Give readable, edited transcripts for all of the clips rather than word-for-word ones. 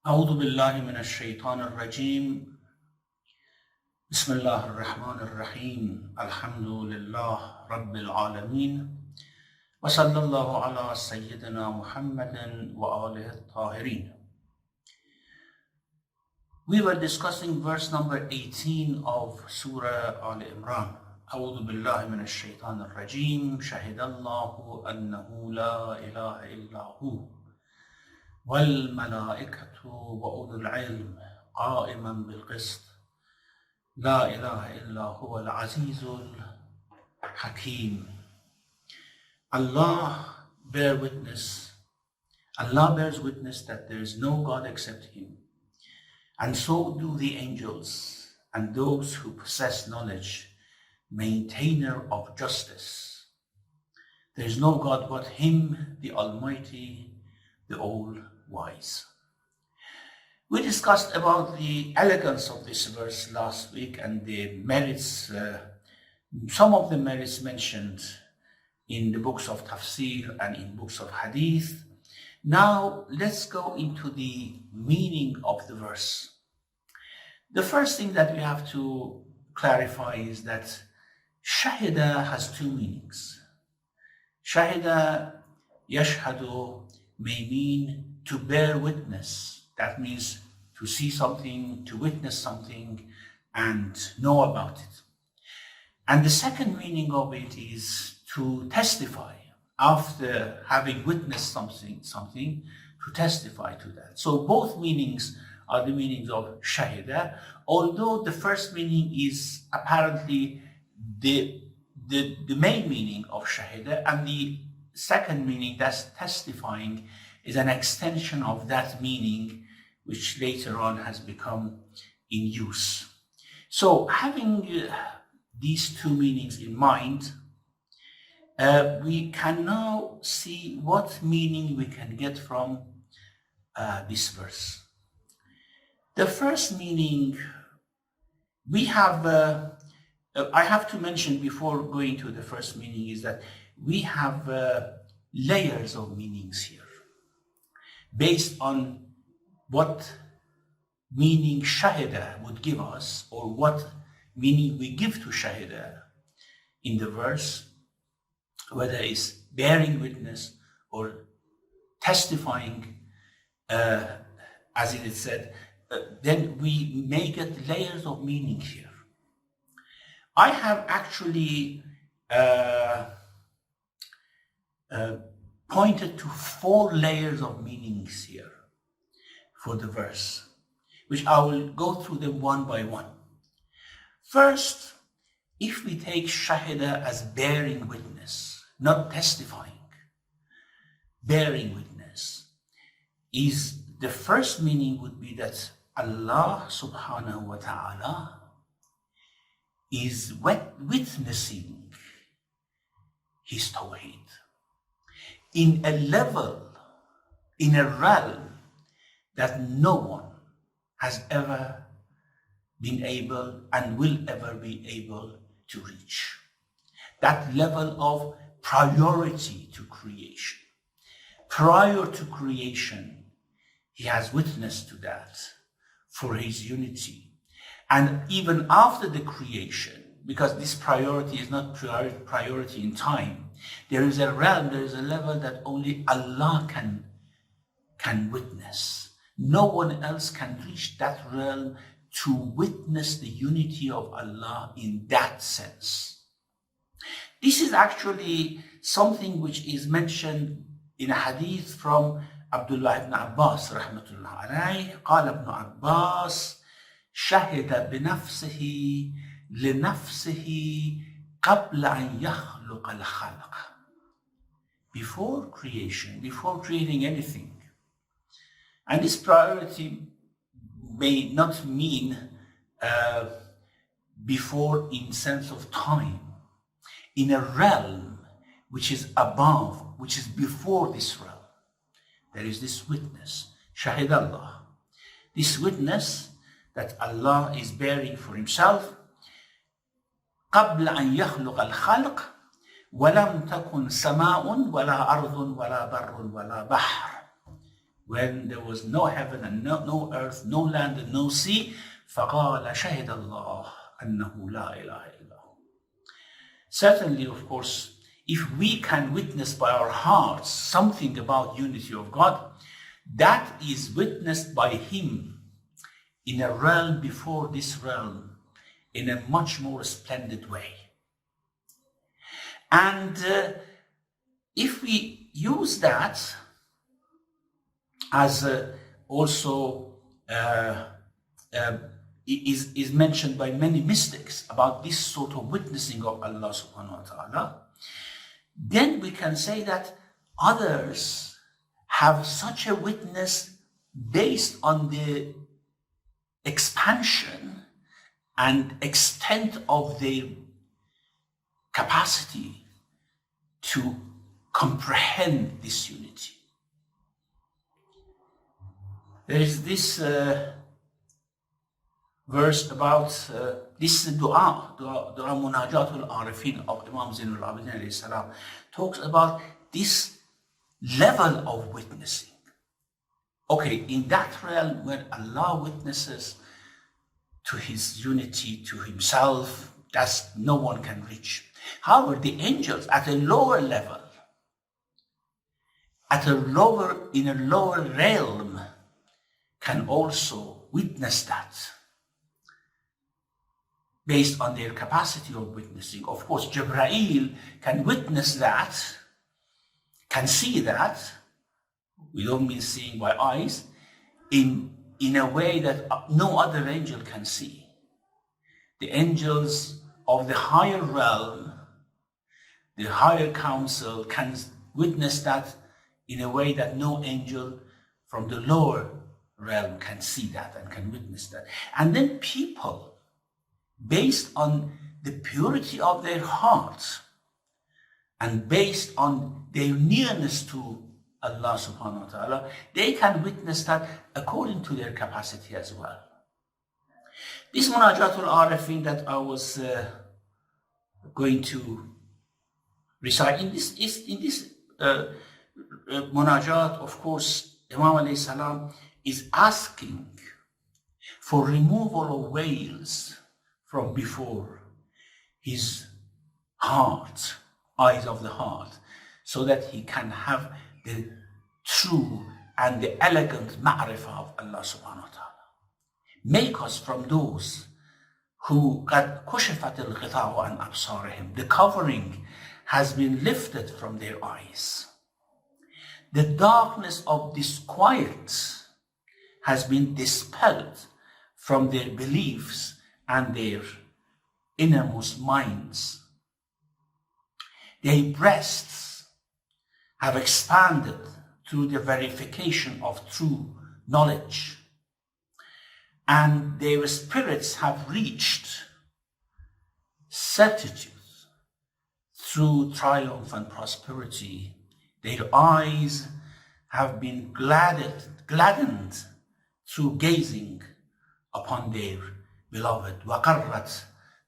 أعوذ بالله من الشيطان الرجيم بسم الله الرحمن الرحيم الحمد لله رب العالمين وصلى الله على سيدنا محمد وآله الطاهرين. We were discussing verse number 18 of Surah Al Imran. أعوذ بالله من الشيطان الرجيم شهد الله أنه لا إله إلا هو والملائكة وأولو العلم قائما بالقسط لا إله إلا هو العزيز الحكيم. Allah bears witness that there is no God except Him, and so do the angels and those who possess knowledge, maintainer of justice. There is no God but Him, the Almighty, the All-Wise. We discussed about the elegance of this verse last week and the merits, some of the merits mentioned in the books of Tafsir and in books of Hadith. Now let's go into the meaning of the verse. The first thing that we have to clarify is that shahida has two meanings. Shahida, yashhadu, may mean to bear witness. That means to see something, to witness something, and know about it. And the second meaning of it is to testify. After having witnessed something, to testify to that. So both meanings are the meanings of shahida, although the first meaning is apparently the main meaning of shahida, and the second meaning, that's testifying, is an extension of that meaning, which later on has become in use. So having these two meanings in mind, we can now see what meaning we can get from this verse. The first meaning we have, I have to mention before going to the first meaning, is that we have layers of meanings here based on what meaning shahida would give us, or what meaning we give to shahida in the verse, whether it's bearing witness or testifying, as it is said, then we may get layers of meaning here. I have actually pointed to 4 layers of meanings here for the verse, which I will go through them one by one. First, if we take shahida as bearing witness, not testifying, bearing witness, is the first meaning would be that Allah subhanahu wa ta'ala is witnessing His Tawheed in a level, in a realm that no one has ever been able and will ever be able to reach. That level of priority to creation. Prior to creation, He has witnessed to that for His unity. And even after the creation, because this priority is not priority in time, there is a realm, there is a level that only Allah can witness. No one else can reach that realm to witness the unity of Allah in that sense. This is actually something which is mentioned in a hadith from Abdullah ibn Abbas rahmatullah alayhi. قال ابن عباس شهد بنفسه لنفسه قبل أن يخلق الخلق. Before creation, before creating anything. And this priority may not mean before in sense of time. In a realm which is above, which is before this realm, there is this witness, Shahid Allah. This witness that Allah is bearing for Himself. قبل أن يخلق الخلق ولم تكن سماء ولا أرض ولا بر ولا بحر. when there was no heaven and no earth, no land and no sea. فَقَالَ شَهِدَ اللَّهُ أَنَّهُ لَا إِلَهَ إِلَّا هُوَ. Certainly, of course, if we can witness by our hearts something about unity of God, that is witnessed by Him in a realm before this realm, in a much more splendid way. And if we use that as also is mentioned by many mystics about this sort of witnessing of Allah subhanahu wa ta'ala, then we can say that others have such a witness based on the expansion and extent of their capacity to comprehend this unity. There is this verse about this dua Munajatul Arifin of Imam Zainul Abidin alayhi salam, talks about this level of witnessing. Okay, in that realm where Allah witnesses to His unity, to Himself, that no one can reach. However, the angels at a lower level, in a lower realm, can also witness that based on their capacity of witnessing. Of course, Jibreel can witness that, can see that. We don't mean seeing by eyes, in a way that no other angel can see. The angels of the higher realm, the higher council, can witness that in a way that no angel from the lower realm can see that and can witness that. And then people, based on the purity of their hearts and based on their nearness to Allah subhanahu wa ta'ala, they can witness that according to their capacity as well. This Munajatul Arifin that I was going to recite, in this Munajat, of course, Imam alayhi salam is asking for removal of veils from before his heart, eyes of the heart, so that he can have the true and the elegant ma'rifah of Allah subhanahu wa ta'ala. Make us from those who قَدْ كُشِفَتِ الْغِطَاءُ عَنْ أَبْصَارِهِمْ. The covering has been lifted from their eyes. The darkness of disquiet has been dispelled from their beliefs and their innermost minds. Their breasts have expanded through the verification of true knowledge, and their spirits have reached certitude through triumph and prosperity. Their eyes have been gladdened through gazing upon their beloved. وَقَرَّتْ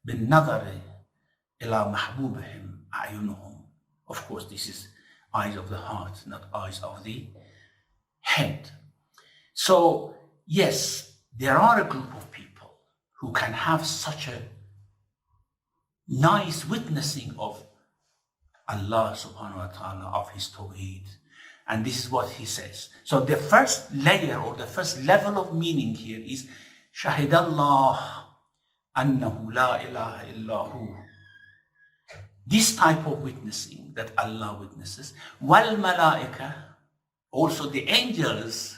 بِالنَّظَرِ إِلَى مَحْبُوبِهِمْ أَعْيُنُهُم. Of course, this is eyes of the heart, not eyes of the head. So, yes, there are a group of people who can have such a nice witnessing of Allah subhanahu wa ta'ala, of His Tawheed. And this is what he says. So the first layer or the first level of meaning here is Shahidallah annahu la ilaha illahu. This type of witnessing that Allah witnesses. Wal malaika, also the angels,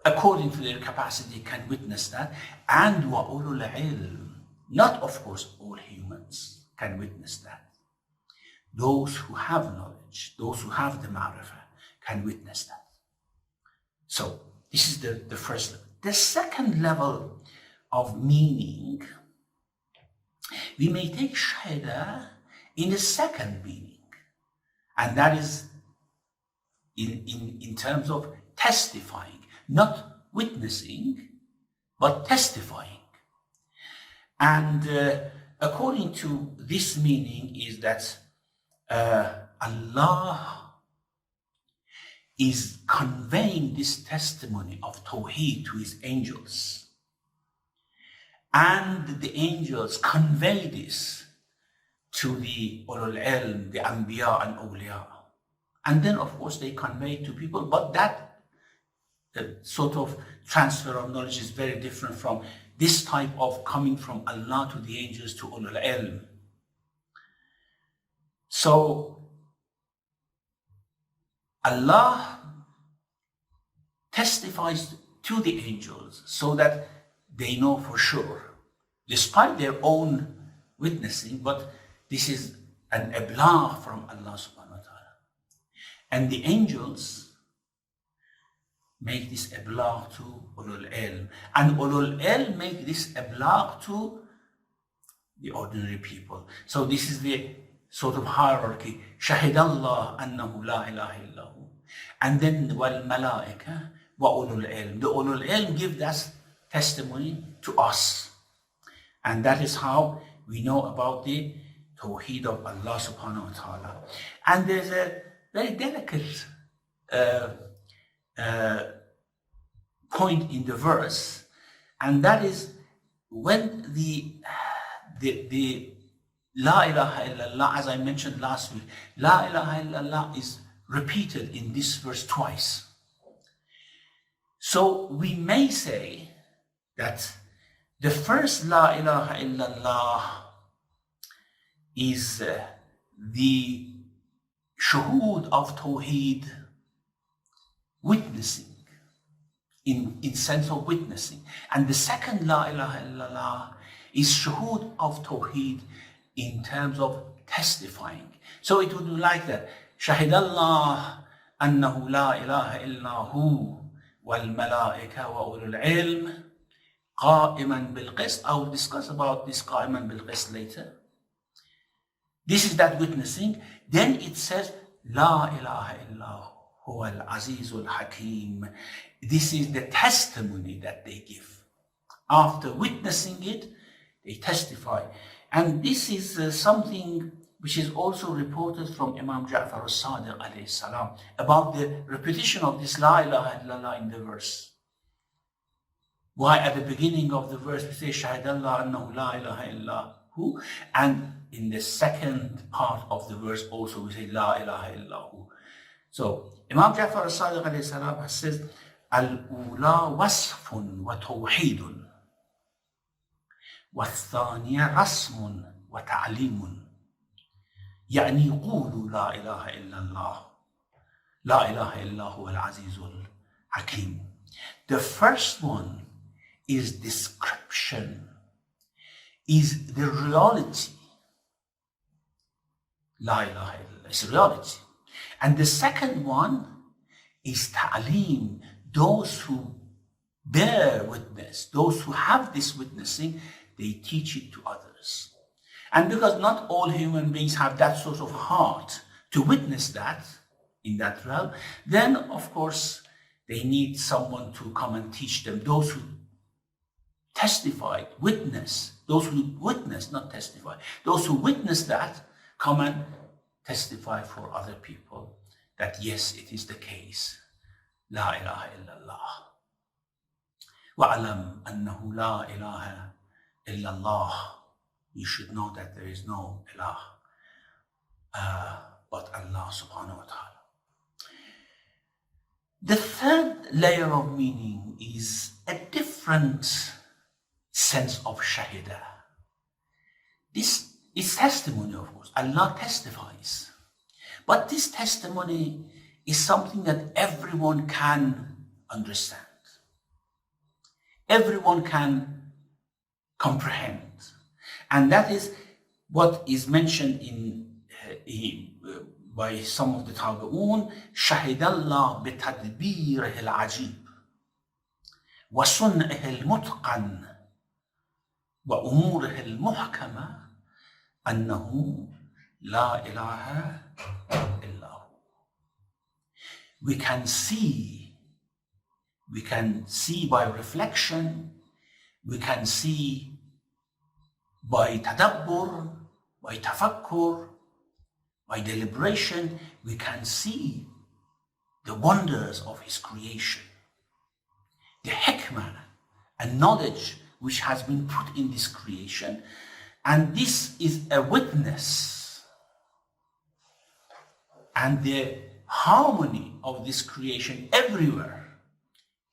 according to their capacity, can witness that. And wa ulul ilm, not of course all humans can witness that. Those who have knowledge, those who have the ma'rifah, can witness that. So this is the first level. The second level of meaning, we may take shahada in the second meaning, and that is in terms of testifying, not witnessing, but testifying. And according to this meaning is that Allah is conveying this testimony of Tawheed to his angels. And the angels convey this to the ulul ilm, the anbiya and awliya. And then of course they convey it to people, but that sort of transfer of knowledge is very different from this type of coming from Allah to the angels to ulul ilm. So Allah testifies to the angels so that they know for sure, despite their own witnessing, but this is an iblagh from Allah subhanahu wa ta'ala. And the angels make this iblagh to ulul ilm, and ulul ilm make this iblagh to the ordinary people. So this is the sort of hierarchy. Shahidallah annahu la ilaha illahu. And then wal malaika wa ulul ilm. The ulul ilm give that testimony to us. And that is how we know about the Tawheed of Allah subhanahu wa ta'ala. And there's a very delicate point in the verse, and that is when the La ilaha illallah, as I mentioned last week, La ilaha illallah is repeated in this verse twice. So we may say that the first La ilaha illallah is the shuhud of Tawheed, witnessing, in sense of witnessing. And the second La ilaha illallah is shuhud of Tawheed in terms of testifying. So it would be like that. Shahidallah annahu la ilaha illahu wal malaika wa ulul ilm qa'iman bil qist. I will discuss about this qa'iman bil qist later. This is that witnessing. Then it says la ilaha illahu huwa al azizul hakim. This is the testimony that they give. After witnessing it, they testify. And this is something which is also reported from Imam Ja'far al-Sadiq alayhi salam about the repetition of this La ilaha illallah in the verse. Why at the beginning of the verse we say Shahidallah annahu la ilaha illahu, and in the second part of the verse also we say La ilaha illahu. So Imam Ja'far al-Sadiq alayhi salam says al-ula wasfun wa tawheedun والثانية رسم وتعليم يعني قولوا لا إله إلا الله لا إله إلا هو العزيز الحكيم. The first one is description, is the reality. La ilaha illallah is reality. And the second one is ta'aleem, those who bear witness, those who have this witnessing, they teach it to others. And because not all human beings have that sort of heart to witness that in that realm, then of course they need someone to come and teach them. Those who testified, witness, those who witness, not testify, those who witness that come and testify for other people that yes, it is the case. La ilaha illallah. Wa'alam annahu la ilaha illallah. You should know that there is no ilah but Allah subhanahu wa ta'ala. The third layer of meaning is a different sense of shahida. This is testimony, of course. Allah testifies. But this testimony is something that everyone can understand. Everyone can comprehend. And that is what is mentioned by some of the Tabi'un, Shahidallah bitadbirih al-ajib wa sun'ih al-mutqan wa umurih al-muhkama annahu la ilaha illahu. We can see by reflection, we can see by tadabbur, by tafakkur, by deliberation, we can see the wonders of his creation, the hikmah and knowledge which has been put in this creation. And this is a witness. And the harmony of this creation everywhere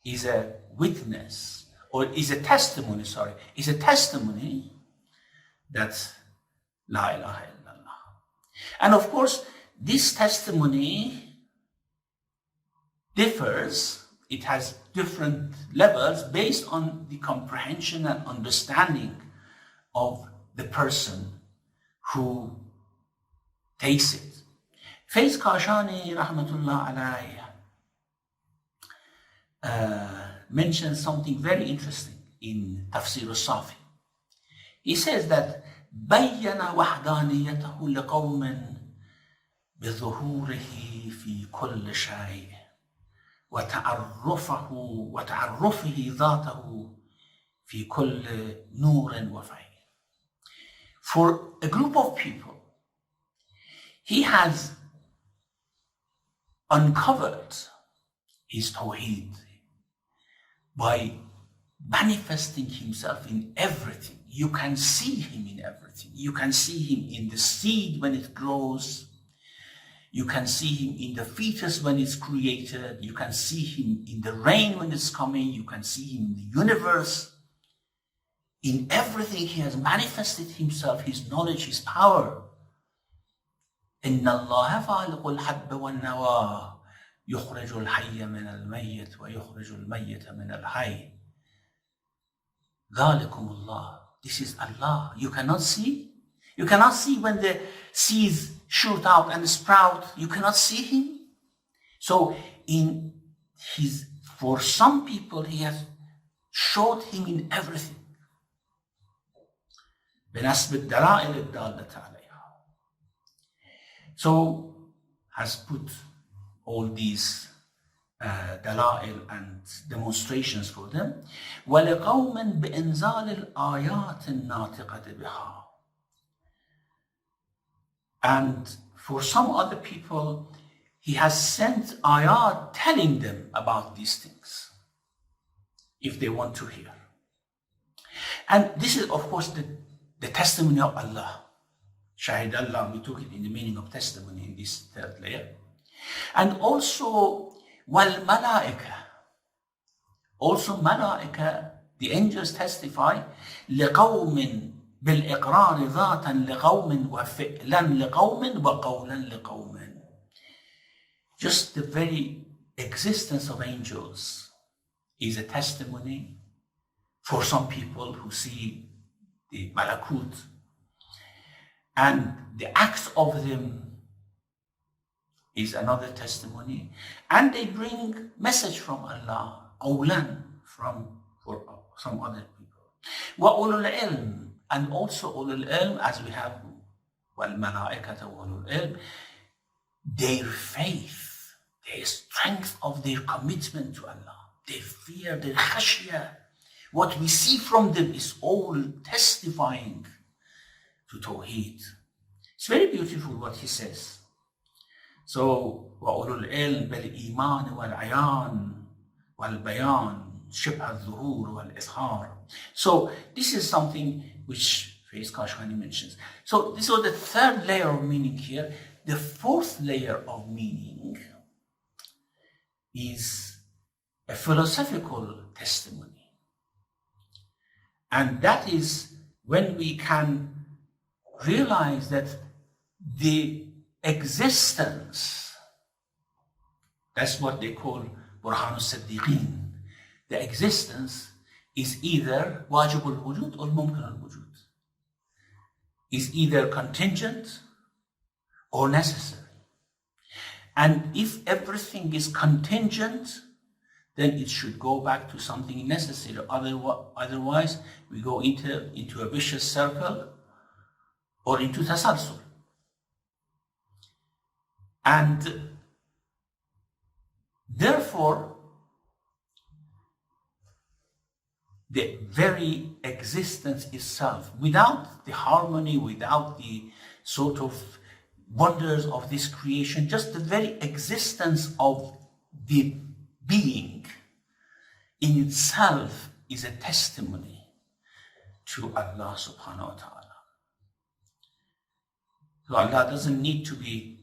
is a witness, or is a testimony, is a testimony that La ilaha illallah. And of course, this testimony differs. It has different levels based on the comprehension and understanding of the person who takes it. Faiz Kashani, rahmatullah alayh, mentions something very interesting in Tafsir of Surah. He says that بين وحدانيته لقوم بظهوره في كل شيء وتعرفه ذاته في كل نور وفيء. For a group of people, he has uncovered his Tawheed by manifesting himself in everything. You can see him in everything. You can see him in the seed when it grows. You can see him in the fetus when it's created. You can see him in the rain when it's coming. You can see him in the universe. In everything he has manifested himself, his knowledge, his power. إِنَّ اللَّهَ فَالِقُ الْحَبَّ وَالنَّوَى يُخْرِجُ الْحَيَّ مِنَ الْمَيِّتِ وَيُخْرِجُ الْمَيِّتَ مِنَ الْحَيِّ ذَلِكُمُ اللَّهُ. This is Allah. You cannot see? You cannot see when the seeds shoot out and sprout. You cannot see him. So for some people, he has showed him in everything. بنسب الدلائل الدالة عليها. So has put all these دلائل and demonstrations for them. وَلِقَوْمٍ بِإِنزَالِ الْآيَاتِ النَّاطِقَةِ بِهَا. And for some other people, he has sent ayat telling them about these things, if they want to hear. And this is, of course, the testimony of Allah. Shahid Allah, we took it in the meaning of testimony in this third layer. And also, وَالْمَلَائِكَةِ. Also, malaika, the angels testify, لِقَوْمٍ بِالْإِقْرَارِ ذَاتًا لِقَوْمٍ وَفِعْلًا لِقَوْمٍ وَقَوْلًا لِقَوْمٍ. Just the very existence of angels is a testimony for some people who see the malakut, and the acts of them is another testimony, and they bring message from Allah, qawlan, for some other people. وَأُولُو الْعِلْمِ, and also ulul ilm, as we have وَالْمَلَائِكَةَ وَأُولُو الْعِلْمِ, their faith, their strength of their commitment to Allah, their fear, their khashiyah. What we see from them is all testifying to Tawheed. It's very beautiful what he says. So, وَأُولُو الْعِلْمِ بِالْإِيمَانِ وَالْعَيَانِ وَالْبَيَانِ شِبْهَ الظُّهُورِ وَالْإِظْهَارِ. So, this is something which Faiz Kashani mentions. So, this was the third layer of meaning here. The fourth layer of meaning is a philosophical testimony. And that is when we can realize that the existence, that's what they call Burhan al-Siddiqeen, the existence is either wajib al-wujud or mumkin al-wujud. Is either contingent or necessary. And if everything is contingent, then it should go back to something necessary. Otherwise, we go into a vicious circle or into tasalsul. And therefore, the very existence itself, without the harmony, without the sort of wonders of this creation, just the very existence of the being in itself is a testimony to Allah subhanahu wa ta'ala. So Allah doesn't need to be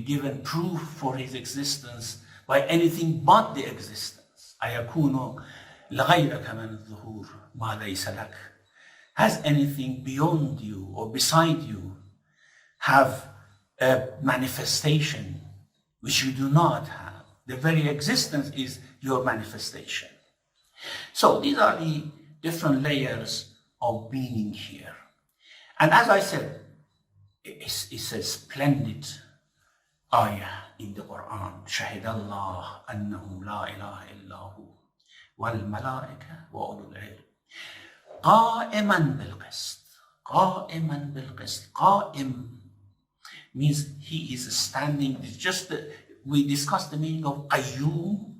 given proof for his existence by anything but the existence. أَيَكُونُ لَغَيْرَكَ مِنَ الظُّهُورِ مَا لَيْسَ لَكَ. Has anything beyond you or beside you have a manifestation which you do not have? The very existence is your manifestation. So these are the different layers of being here. And as I said, it's a splendid ayah in the Quran. شهد الله أنه لا إله إلا هو والملائكة وأولو العلم قائما بالقسط. قائما بالقسط. قائم means he is standing. It's just we discussed the meaning of qayyum.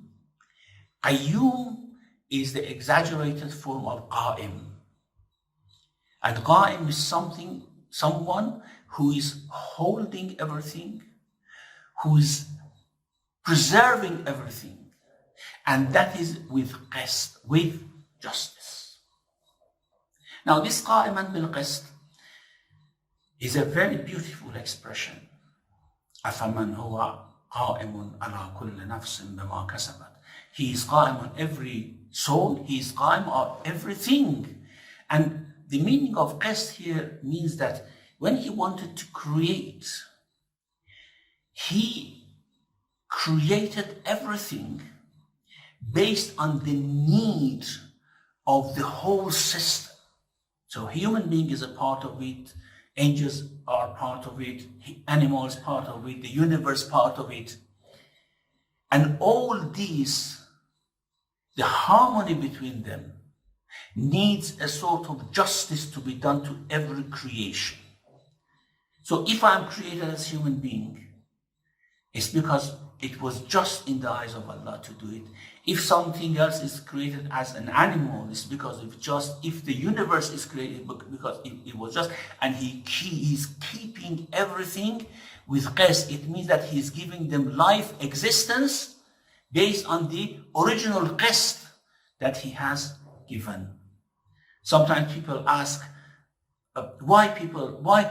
Qayyum is the exaggerated form of qa'im. And qa'im is someone who is holding everything, who is preserving everything. And that is with qist, with justice. Now this qa'iman bil qist is a very beautiful expression. أَفَمَنْ هُوَ قَائِمٌ عَلَى كُلِّ نَفْسٍ بِمَا كَسَبَتْ. He is qa'im on every soul, he is qa'im on everything. And the meaning of qist here means that when he wanted to create, he created everything based on the need of the whole system. So human being is a part of it, angels are part of it, animals part of it, the universe part of it. And all these, the harmony between them, needs a sort of justice to be done to every creation. So if I'm created as a human being, it's because it was just in the eyes of Allah to do it. If something else is created as an animal, it's because of just, if the universe is created because it was just, and he is keeping everything with qist, it means that he is giving them life, existence, based on the original qist that he has given. Sometimes people ask, why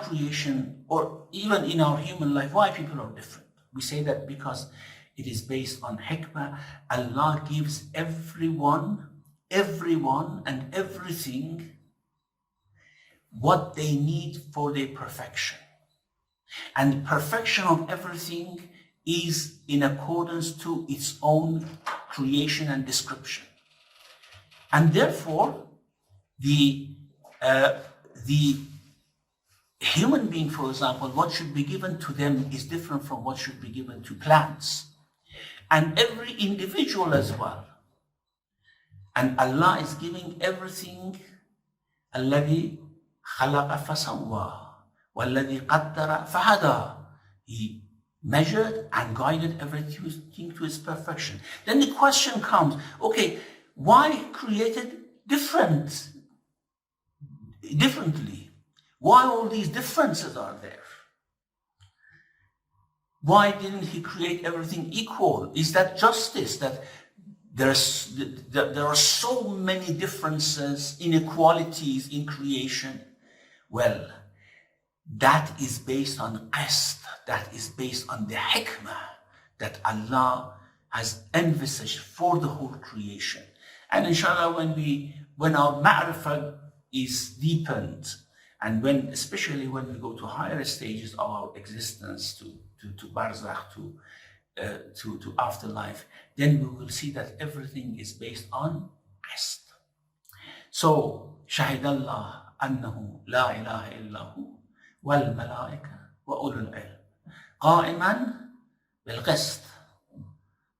creation, or even in our human life, why people are different? We say that because it is based on hikmah. Allah gives everyone and everything what they need for their perfection. And perfection of everything is in accordance to its own creation and description. And therefore, the human being, for example, what should be given to them is different from what should be given to plants. And every individual as well. And Allah is giving everything. الَّذِي خَلَقَ فَسَوَّى وَالَّذِي قَدَّرَ فَهَدَى. He measured and guided everything to its perfection. Then the question comes, okay, why created differently? Why all these differences are there? Why didn't he create everything equal? Is that justice, that there are so many differences, inequalities in creation? Well, that is based on qist, that is based on the hikmah that Allah has envisaged for the whole creation. And inshallah, when our ma'rifah is deepened, and especially when we go to higher stages of our existence, to barzakh, to afterlife, then we will see that everything is based on qist. So, شهد الله أنه لا إله إلا هو والملائكة وأولو العلم قائما بالقسط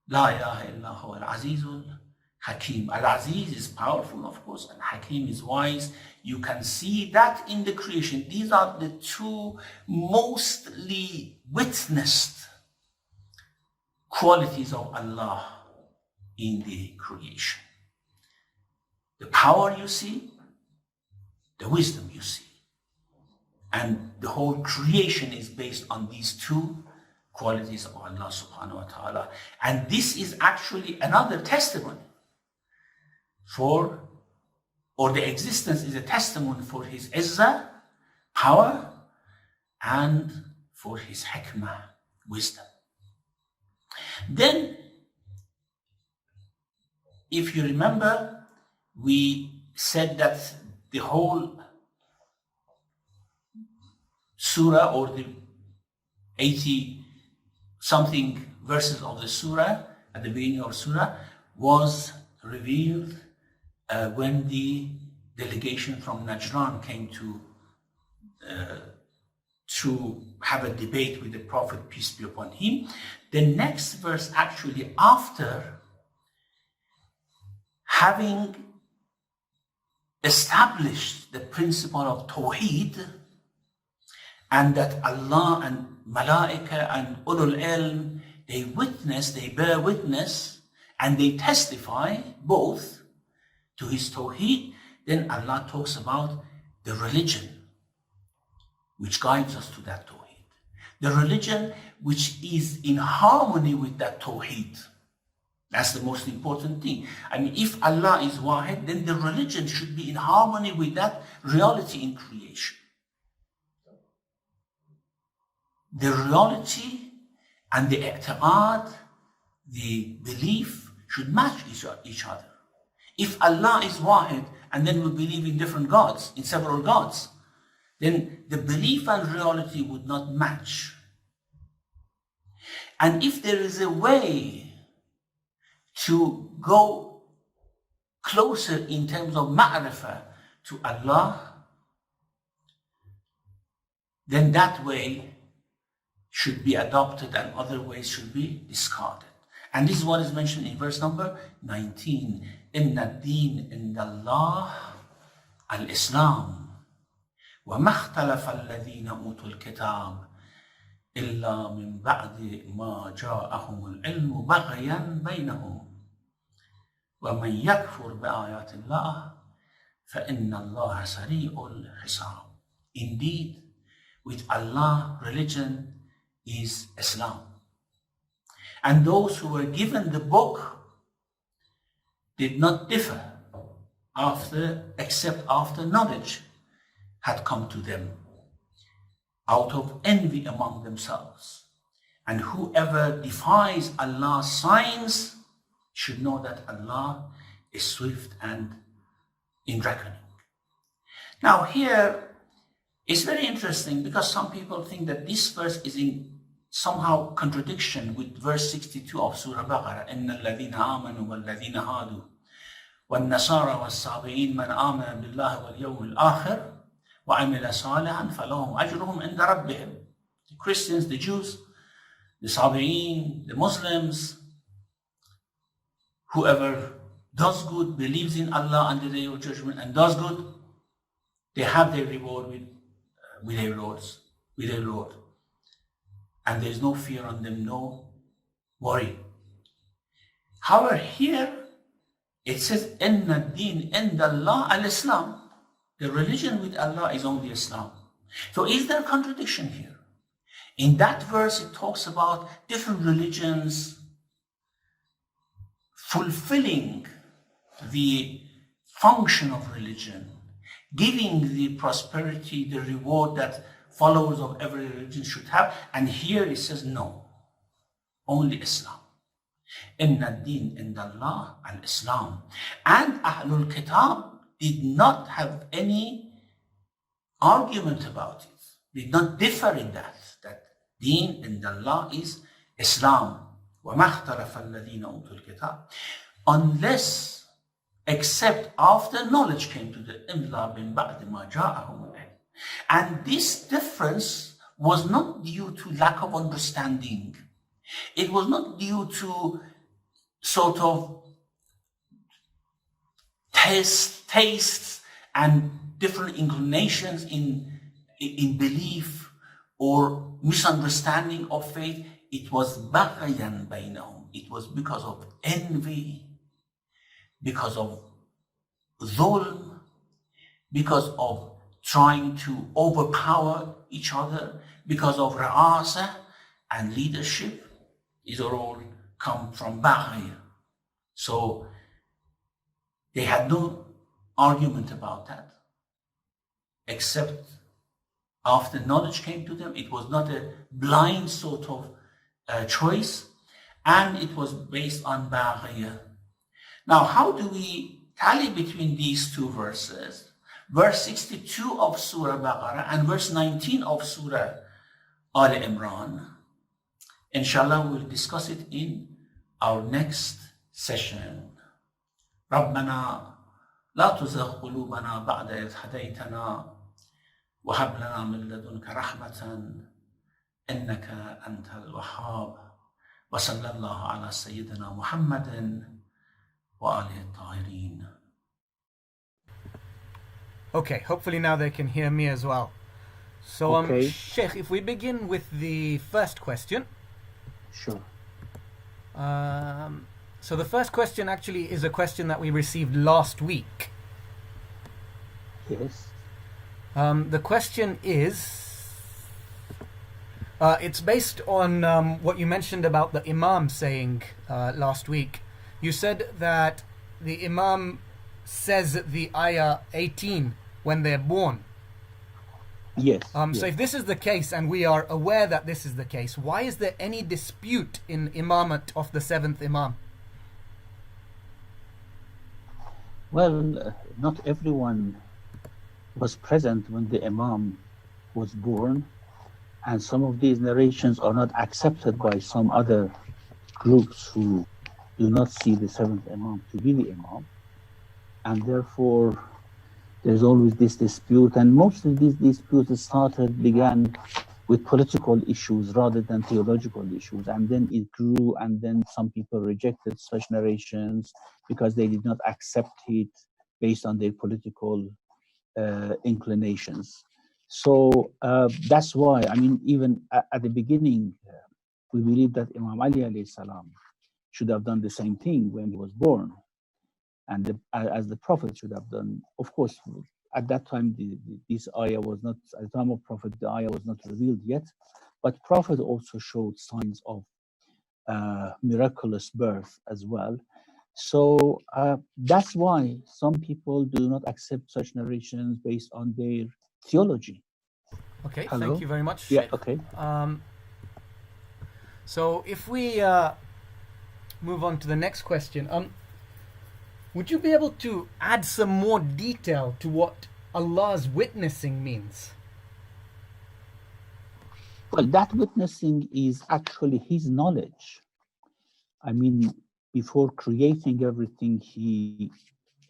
لا إله إلا هو العزيز الحكيم. Al-Aziz is powerful, of course, and Hakim is wise. You can see that in the creation. These are the two mostly witnessed qualities of Allah in the creation. The power you see, the wisdom you see. And the whole creation is based on these two qualities of Allah subhanahu wa ta'ala. And this is actually another testimony the existence is a testimony for his izzah, power, and for his hikmah, wisdom. Then, if you remember, we said that the whole surah, or the 80 something verses of the surah at the beginning of surah, was revealed when the delegation from Najran came to have a debate with the Prophet, peace be upon him. The next verse, actually, after having established the principle of Tawheed, and that Allah and Malaika and Ulul Ilm, they bear witness, and they testify both to his Tawheed, then Allah talks about the religion which guides us to that Tawheed. The religion which is in harmony with that Tawheed. That's the most important thing. I mean, if Allah is Wahid, then the religion should be in harmony with that reality in creation. The reality and the i'tiqad, the belief, should match each other. If Allah is Wahid, and then we believe in different gods, in several gods, then the belief and reality would not match. And if there is a way to go closer in terms of ma'rifah to Allah, then that way should be adopted and other ways should be discarded. And this is what is mentioned in verse number 19. Inna ad-din inda Allah al-Islam wa ma ikhtalafa alladhina utul kitab illa min ba'di ma ja'ahum al-ilmu baghyan baynahum wa man yakfur bi'ayati Allah fa inna Allah sari'ul hisab. Indeed, with Allah, religion is Islam. And those who were given the book did not differ except after knowledge had come to them, out of envy among themselves. And whoever defies Allah's signs should know that Allah is swift and in reckoning. Now here, it's very interesting because some people think that this verse is in somehow contradiction with verse 62 of Surah Baqarah. إِنَّ الَّذِينَ آمَنُوا وَالَّذِينَ هَادُوا وَالنَّصَارَى وَالصَّابِئِينَ مَنْ آمَنَ بِاللَّهِ وَالْيَوْمِ الْآخِرِ وَعَمِلَ صَالِحًا فَلَهُمْ أَجْرُهُمْ عِنْدَ رَبِّهِمْ. The Christians, the Jews, the Sabi'in, the Muslims, whoever does good, believes in Allah on the Day of Judgment and does good, they have their reward with their Lord. And there is no fear on them, no worry. However, here it says, Inna ad-din inda Allah al-Islam. The religion with Allah is only Islam. So is there a contradiction here? In that verse, it talks about different religions fulfilling the function of religion, giving the prosperity, the reward that followers of every religion should have. And here it says, no, only Islam. Inna ad-din inda Allah al-Islam. And Ahlul Kitab did not have any argument about it, did not differ in that deen inda Allah is Islam. وَمَا اخْتَلَفَ الَّذِينَ أُوتُوا الْكِتَابِ. Unless, except after knowledge came to them, إِلَّا مِن بَعْدِ مَا جَاءَهُمُ الْعِلْمُ. And this difference was not due to lack of understanding. It was not due to sort of tastes and different inclinations in belief or misunderstanding of faith. It was بَغْيًا بَيْنَهُمْ. It was because of envy, because of dhulm, because of trying to overpower each other because of ra'asa and leadership. These are all come from Baghi. So they had no argument about that, except after knowledge came to them. It was not a blind sort of choice, and it was based on Baghi. Now, how do we tally between these two verses? Verse 62 of Surah Baqarah and verse 19 of Surah Al Imran. Inshallah, we'll discuss it in our next session. ربنا لا تزغ قلوبنا بعد إذ هديتنا وهب لنا من لدنك رحمة إنك أنت الوهاب وصلى الله على سيدنا محمد وآله الطاهرين. Okay, hopefully now they can hear me as well. So, Okay. Sheikh, if we begin with the first question. Sure. So the first question actually is a question that we received last week. Yes. The question is, it's based on what you mentioned about the Imam saying last week. You said that the Imam says the ayah 18 when they're born. Yes. So if this is the case, and we are aware that this is the case, why is there any dispute in imamate of the seventh Imam? Well, not everyone was present when the Imam was born, and some of these narrations are not accepted by some other groups who do not see the seventh Imam to be the Imam, and therefore there's always this dispute, and most of these disputes began with political issues rather than theological issues, and then it grew, and then some people rejected such narrations because they did not accept it based on their political inclinations. So that's why, I mean, even at the beginning, we believe that Imam Ali alayhi salam should have done the same thing when he was born, and as the Prophet should have done. Of course, at that time, this ayah was not, at the time of Prophet, the ayah was not revealed yet, but Prophet also showed signs of miraculous birth as well. So that's why some people do not accept such narrations based on their theology. Okay, Hello? thank you very much, Yeah, Sheikh. okay. So if we move on to the next question, would you be able to add some more detail to what Allah's witnessing means? Well, that witnessing is actually His knowledge. I mean, before creating everything,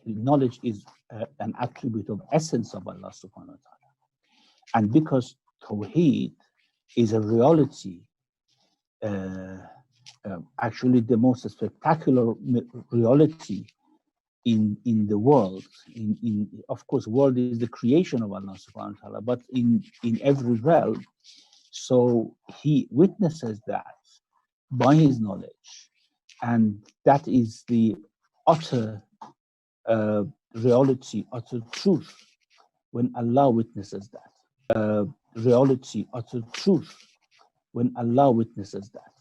knowledge is an attribute of essence of Allah subhanahu wa ta'ala. And because Tawheed is a reality, actually the most spectacular reality in the world, in of course, world is the creation of Allah subhanahu wa ta'ala, but in every realm. So He witnesses that by His knowledge, and that is the utter reality, utter truth when Allah witnesses that. Reality, utter truth when Allah witnesses that.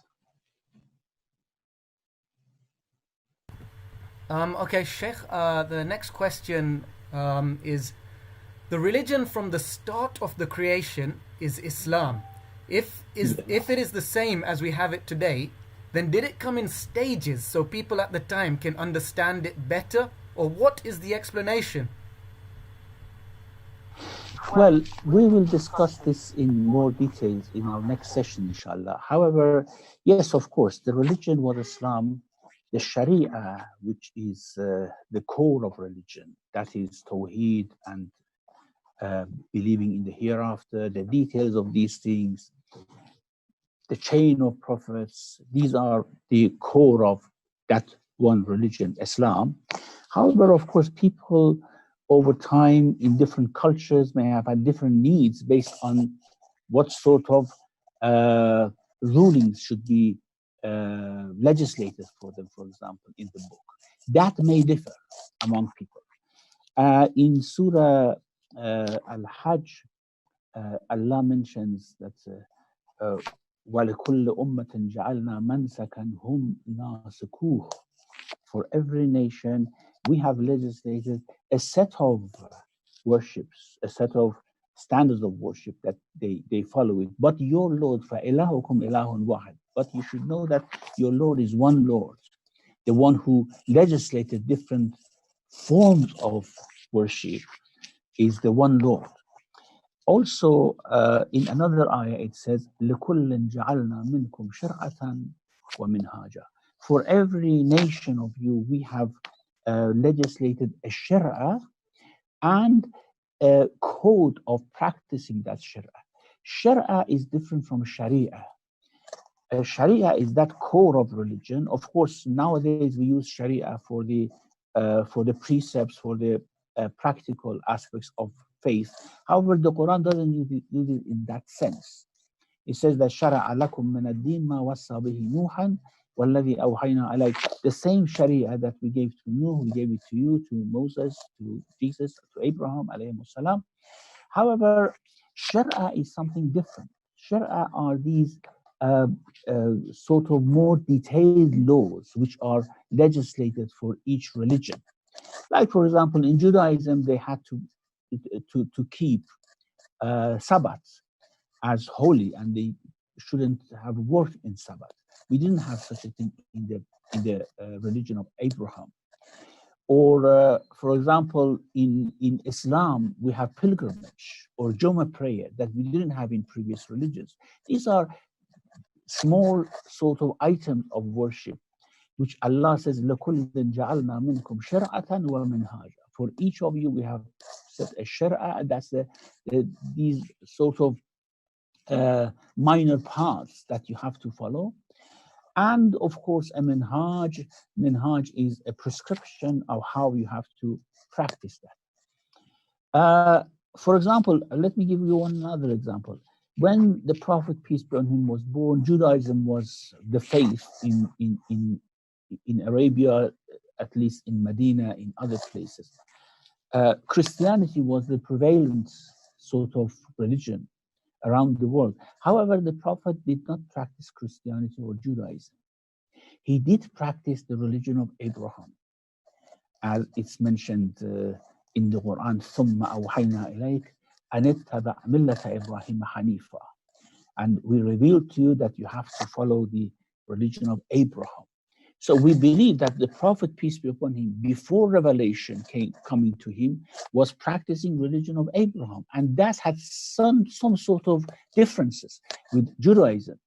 Okay, Sheikh, the next question is, the religion from the start of the creation is Islam. If it is the same as we have it today, then did it come in stages so people at the time can understand it better? Or what is the explanation? Well, we will discuss this in more details in our next session, inshallah. However, yes, of course, the religion was Islam, the Sharia, which is the core of religion, that is Tawheed and believing in the hereafter, the details of these things, the chain of prophets, these are the core of that one religion, Islam. However, of course, people over time in different cultures may have had different needs based on what sort of rulings should be legislated for them, for example, in the book. That may differ among people. In Surah Al-Hajj, Allah mentions that وَلِكُلِّ أُمَّةٍ جَعَلْنَا مَنْسَكًا هُمْ نَاسِكُوهُ. For every nation, we have legislated a set of worships, a set of standards of worship that they follow it. But your Lord, فَإِلَهُكُمْ إِلَهٌ وَاحِدٌ. But you should know that your Lord is one Lord, the one who legislated different forms of worship is the one Lord. Also, in another ayah, it says, لِكُلٍّ جَعَلْنَا مِنْكُمْ شِرْعَةً وَمِنْهَاجًا. For every nation of you, we have legislated a shari'ah and a code of practicing that shari'ah. Shari'ah is different from sharia. Sharia is that core of religion. Of course, nowadays we use sharia for the precepts, for the practical aspects of faith. However, the Quran doesn't use it in that sense. It says that شَرَعَ لَكُم مِّنَ الدِّينِ مَا وَصَّى بِهِ نُوحًا وَالَّذِي أَوْحَيْنَا إِلَيْكَ. The same sharia that we gave to Nuh, we gave it to you, to Moses, to Jesus, to Abraham, alayhi salam. However, sharia is something different. Sharia are these sort of more detailed laws which are legislated for each religion. Like, for example, in Judaism, they had to keep Sabbath as holy, and they shouldn't have worked in Sabbath. We didn't have such a thing in the religion of Abraham. Or, for example, in Islam, we have pilgrimage or Jummah prayer that we didn't have in previous religions. These are small sort of items of worship, which Allah says, لَكُلٍّ جَعَلْنَا مِنْكُمْ شَرْعَةً وَمِنْهَاجًا. For each of you, we have set a shari'ah, that's these sort of minor paths that you have to follow. And of course, a minhaj. Minhaj is a prescription of how you have to practice that. For example, let me give you another example. When the Prophet, peace be on him, was born, Judaism was the faith in Arabia, at least in Medina, in other places. Christianity was the prevalent sort of religion around the world. However, the Prophet did not practice Christianity or Judaism. He did practice the religion of Abraham, as it's mentioned in the Quran, ثُمَّ أَوْحَيْنَا إِلَيْكَ أَنِ اتَّبِعْ مِلَّةَ إِبْرَاهِيمَ حَنِيفًا. And we revealed to you that you have to follow the religion of Abraham. So we believe that the Prophet, peace be upon him, before revelation coming to him, was practicing religion of Abraham. And that had some sort of differences with Judaism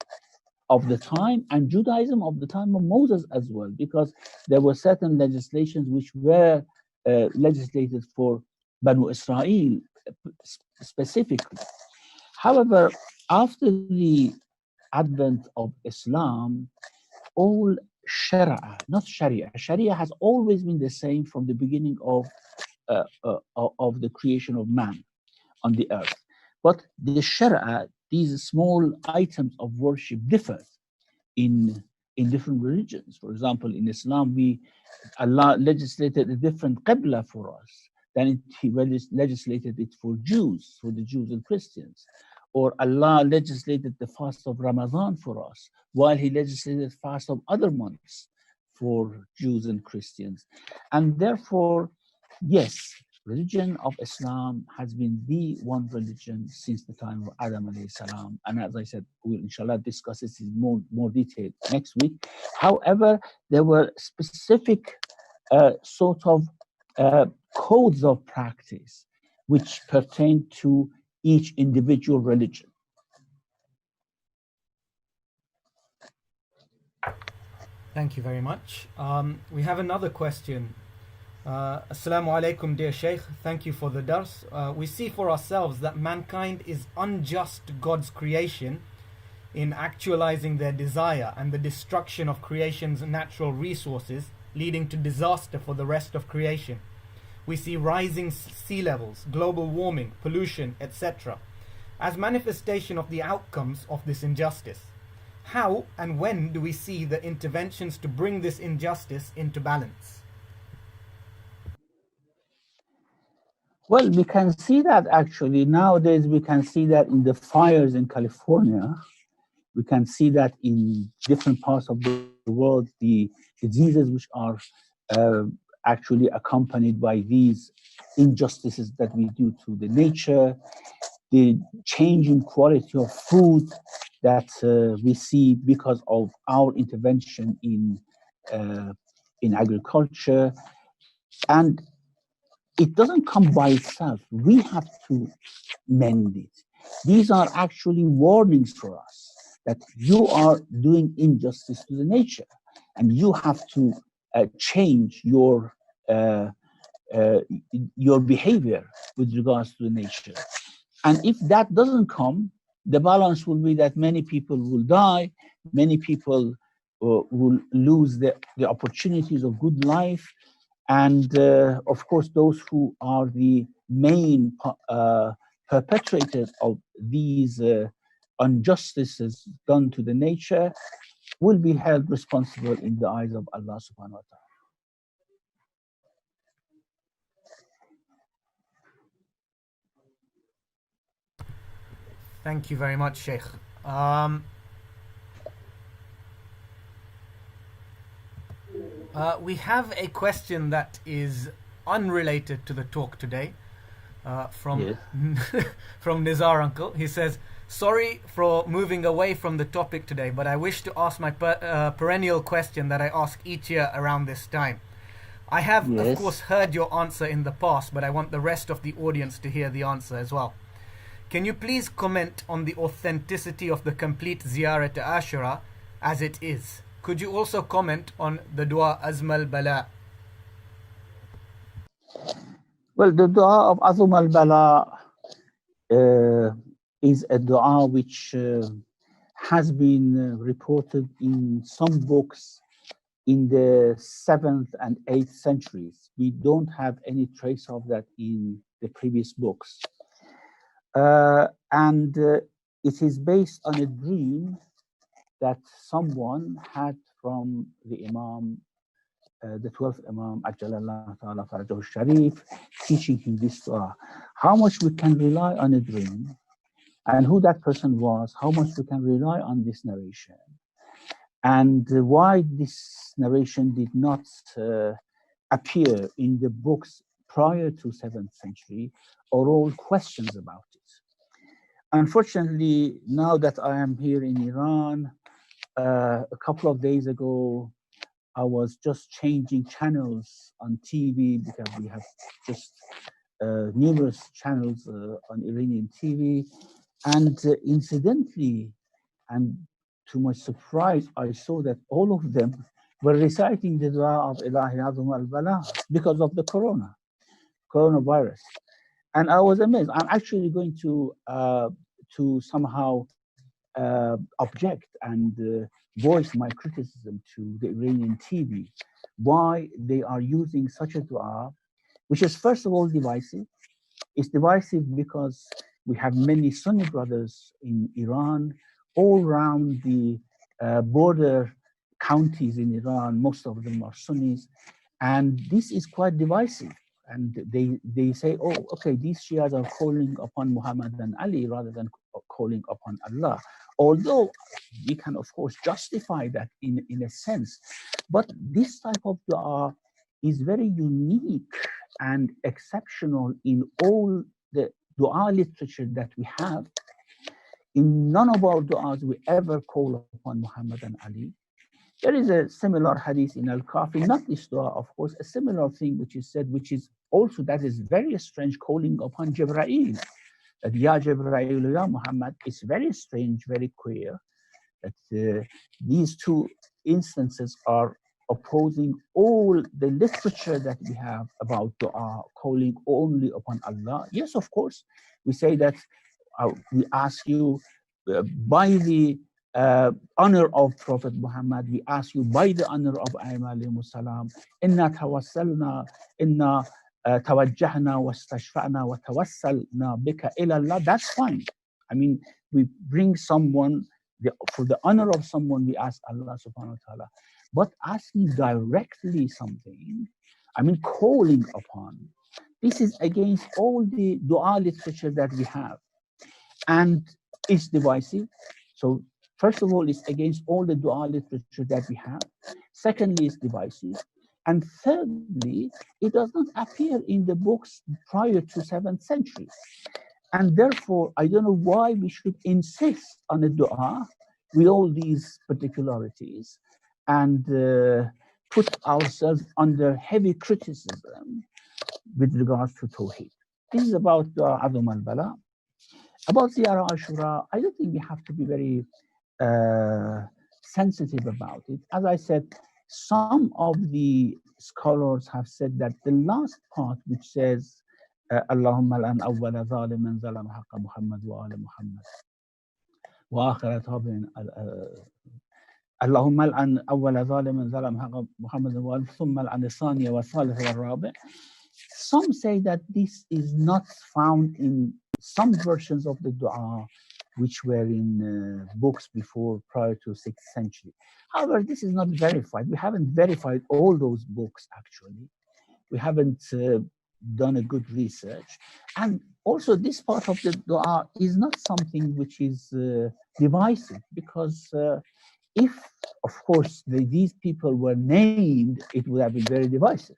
of the time and Judaism of the time of Moses as well, because there were certain legislations which were legislated for Banu Israel specifically. However, after the advent of Islam, all Sharia, not Sharia. Sharia has always been the same from the beginning of the creation of man on the earth. But the Sharia, these small items of worship, differ in different religions. For example, in Islam, Allah legislated a different Qibla for us than He legislated it for the Jews and Christians. Or Allah legislated the fast of Ramadan for us, while He legislated fast of other months for Jews and Christians. And therefore, yes, religion of Islam has been the one religion since the time of Adam alayhi salam. And as I said, we'll inshallah discuss this in more detail next week. However, there were specific sort of codes of practice which pertain to each individual religion. Thank you very much. We have another question. Assalamu alaikum, dear Sheikh. Thank you for the dars. We see for ourselves that mankind is unjust to God's creation in actualizing their desire and the destruction of creation's natural resources, leading to disaster for the rest of creation. We see rising sea levels, global warming, pollution, etc., as manifestation of the outcomes of this injustice. How and when do we see the interventions to bring this injustice into balance? Well, we can see that actually nowadays. We can see that in the fires in California. We can see that in different parts of the world, the diseases which are uh, actually accompanied by these injustices that we do to the nature, the change in quality of food that we see because of our intervention in agriculture, and it doesn't come by itself. We have to mend it. These are actually warnings for us that you are doing injustice to the nature, and you have to change uh, your behavior with regards to the nature. And if that doesn't come, the balance will be that many people will die, many people will lose the opportunities of good life, and of course, those who are the main perpetrators of these injustices done to the nature will be held responsible in the eyes of Allah subhanahu wa ta'ala. Thank you very much, Sheikh. We have a question that is unrelated to the talk today from Yes. from Nizar Uncle. He says, sorry for moving away from the topic today, but I wish to ask my perennial question that I ask each year around this time. I have, of Yes. course, heard your answer in the past, but I want the rest of the audience to hear the answer as well. Can you please comment on the authenticity of the complete Ziyarah to Ashura as it is? Could you also comment on the dua Azmal Bala? Well, the dua of Azum al-Bala is a dua which has been reported in some books in the 7th and 8th centuries. We don't have any trace of that in the previous books. And it is based on a dream that someone had from the Imam, the 12th Imam, Ajjalallah Ta'ala Farajahu Sharif, teaching him this dua. How much we can rely on a dream, and who that person was, how much we can rely on this narration, and why this narration did not appear in the books prior to 7th century, are all questions about it. Unfortunately, now that I am here in Iran, a couple of days ago, I was just changing channels on TV because we have just numerous channels on Iranian TV. And incidentally, and to my surprise, I saw that all of them were reciting the dua of Ilahi Azam al-Bala because of the coronavirus. And I was amazed. I'm actually going to somehow object and voice my criticism to the Iranian TV, why they are using such a dua, which is first of all divisive. It's divisive because we have many Sunni brothers in Iran, all around the border counties in Iran. Most of them are Sunnis, and this is quite divisive. And they say, oh, okay, these Shias are calling upon Muhammad and Ali rather than calling upon Allah. Although we can, of course, justify that in a sense. But this type of dua is very unique and exceptional in all the dua literature that we have. In none of our du'as we ever call upon Muhammad and Ali. There is a similar hadith in Al-Kafi, not this dua, of course, a similar thing which is said, which is also, that is very strange, calling upon Jibreel. That Ya Jibreel, Ya Muhammad, is very strange, very queer. That these two instances are opposing all the literature that we have about dua, calling only upon Allah. Yes, of course, we say that we ask you by the honor of Prophet Muhammad, we ask you by the honor of Ayyam alayhi salam, inna tawassalna, inna tawajjahna wastashfa'na wa tawassalna bika ila Allah. That's fine. I mean, we bring someone, for the honor of someone, we ask Allah subhanahu wa ta'ala. But asking directly something, I mean, calling upon, This is against all the dua literature that we have, and it's divisive. So first of all, it's against all the dua literature that we have. Secondly, it's divisive. And thirdly, it does not appear in the books prior to 7th century. And therefore, I don't know why we should insist on a dua with all these particularities and put ourselves under heavy criticism with regards to Tawheed. This is about Dua Azum al-Bala. About Ziyarah Ashura, I don't think we have to be very sensitive about it. As I said, some of the scholars have said that the last part, which says, Allahumma al'an awwala zaliman zalam haqqa Muhammad wa ala Muhammad wa akhirat habin Allahumma al'an awwala zaliman zalam haqqa Muhammad wa ala thumma al'an thaniya wa thalitha wa rabi'. Some say that this is not found in some versions of the dua which were in books prior to 6th century. However, this is not verified. We haven't verified all those books, actually. We haven't done a good research. And also, this part of the dua is not something which is divisive, because if, of course, these people were named, it would have been very divisive.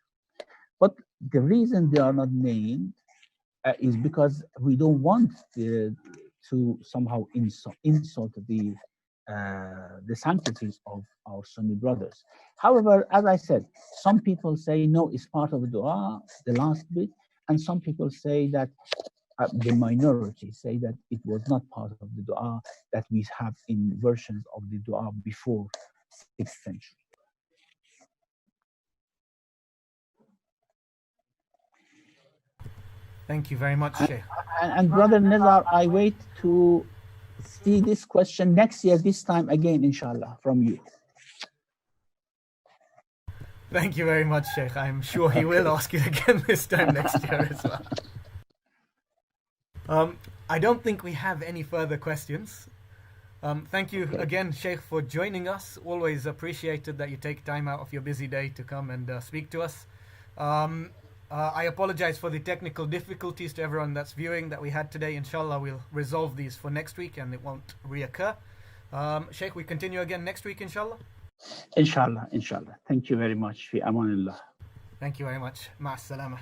But the reason they are not named is because we don't want to somehow insult the sanctities of our Sunni brothers. However, as I said, some people say no, it's part of the dua, the last bit, and some people say that the minority say that it was not part of the dua that we have in versions of the dua before 6th century. Thank you very much, Sheikh. And Brother Nizar, I wait to see this question next year, this time again, inshallah, from you. Thank you very much, Sheikh. I'm sure he will ask it again this time next year as well. I don't think we have any further questions. Thank you again, Sheikh, for joining us. Always appreciated that you take time out of your busy day to come and speak to us. I apologize for the technical difficulties to everyone that's viewing that we had today. Inshallah, we'll resolve these for next week and it won't reoccur. Sheikh, we continue again next week, inshallah? Inshallah, inshallah. Thank you very much. Fi amanillah. Thank you very much. Ma'as salama.